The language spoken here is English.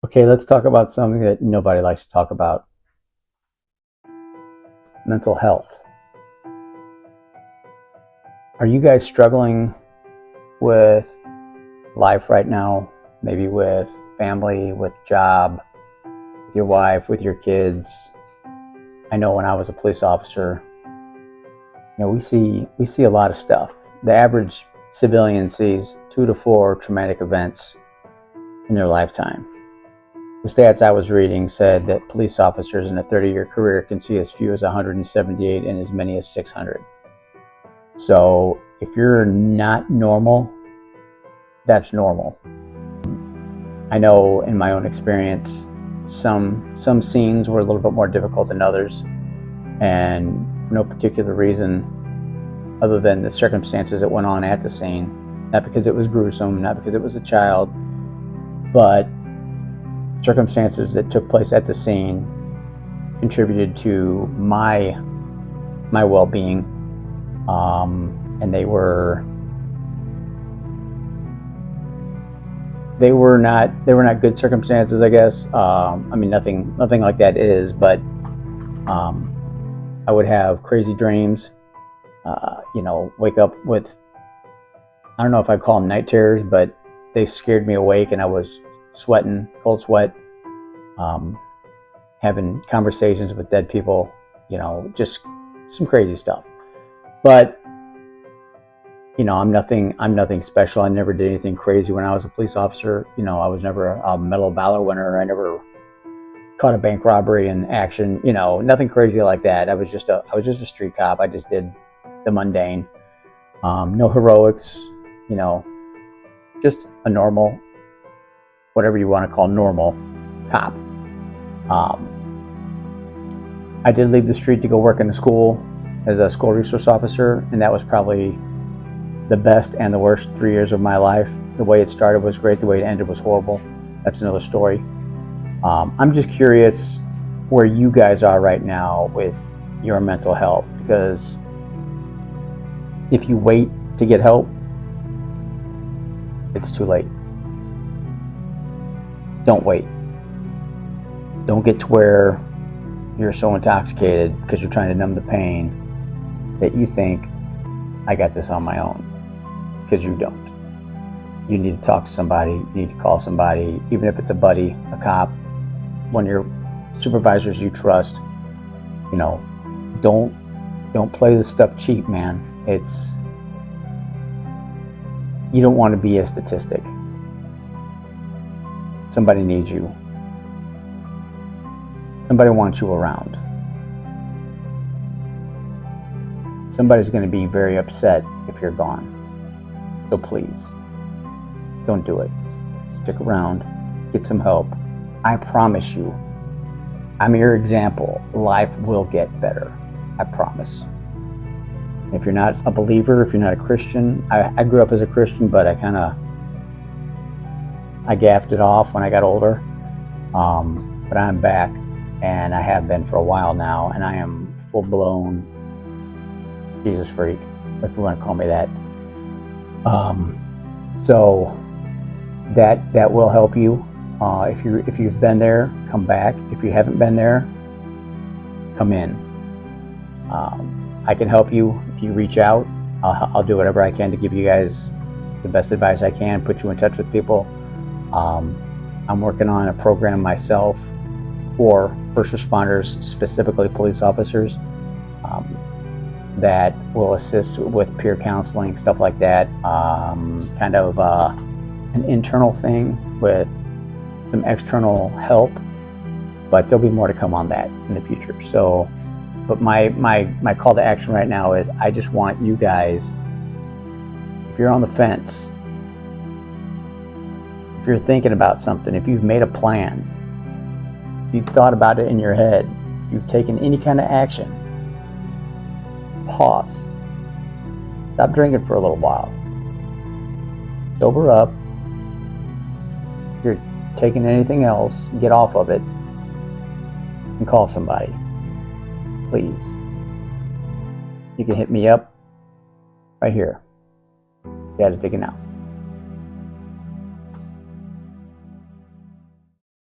Okay, let's talk about something that nobody likes to talk about: mental health. Are you guys struggling with life right now? Maybe with family, with job, with your wife, with your kids? I know when I was a police officer, we see a lot of stuff. The average civilian sees 2 to 4 traumatic events in their lifetime. The stats I was reading said that police officers in a 30-year career can see as few as 178 and as many as 600. So if you're not normal, that's normal. I know in my own experience, some scenes were a little bit more difficult than others, and for no particular reason other than the circumstances that went on at the scene. Not because it was gruesome, not because it was a child, but circumstances that took place at the scene contributed to my well-being, and they were not good circumstances, I guess. I mean, nothing like that is, but I would have crazy dreams. Wake up with, I don't know if I call them night terrors, but they scared me awake, and I was sweating, cold sweat, having conversations with dead people, just some crazy stuff. But I'm nothing special. I never did anything crazy when I was a police officer. I was never a Medal of Valor winner. I never caught a bank robbery in action. Nothing crazy like that. I was just a street cop. I just did the mundane. No heroics. Just a normal, whatever you want to call normal, cop. I did leave the street to go work in a school as a school resource officer, and that was probably the best and the worst 3 years of my life. The way it started was great. The way it ended was horrible. That's another story. I'm just curious where you guys are right now with your mental health, because if you wait to get help, it's too late. Don't wait. Don't get to where you're so intoxicated because you're trying to numb the pain that you think, I got this on my own, because you don't. You need to talk to somebody. You need to call somebody, even if it's a buddy, a cop, one of your supervisors you trust. Don't play this stuff cheap, man. You don't want to be a statistic. Somebody needs you. Somebody wants you around. Somebody's going to be very upset if you're gone. So please, don't do it. Stick around. Get some help. I promise you, I'm your example. Life will get better. I promise. If you're not a believer, if you're not a Christian, I grew up as a Christian, but I gaffed it off when I got older. But I'm back, and I have been for a while now, and I am full-blown Jesus freak, if you want to call me that. So that will help you. If you've been there, come back. If you haven't been there, come in. I can help you if you reach out. I'll do whatever I can to give you guys the best advice I can, put you in touch with people. I'm working on a program myself for first responders, specifically police officers, that will assist with peer counseling, stuff like that. Kind of an internal thing with some external help, but there'll be more to come on that in the future. So, but my call to action right now is, I just want you guys, if you're on the fence, if you're thinking about something, if you've made a plan, if you've thought about it in your head, you've taken any kind of action, pause. Stop drinking for a little while. Sober up. If you're taking anything else, get off of it and call somebody. Please. You can hit me up right here. Dad's digging out.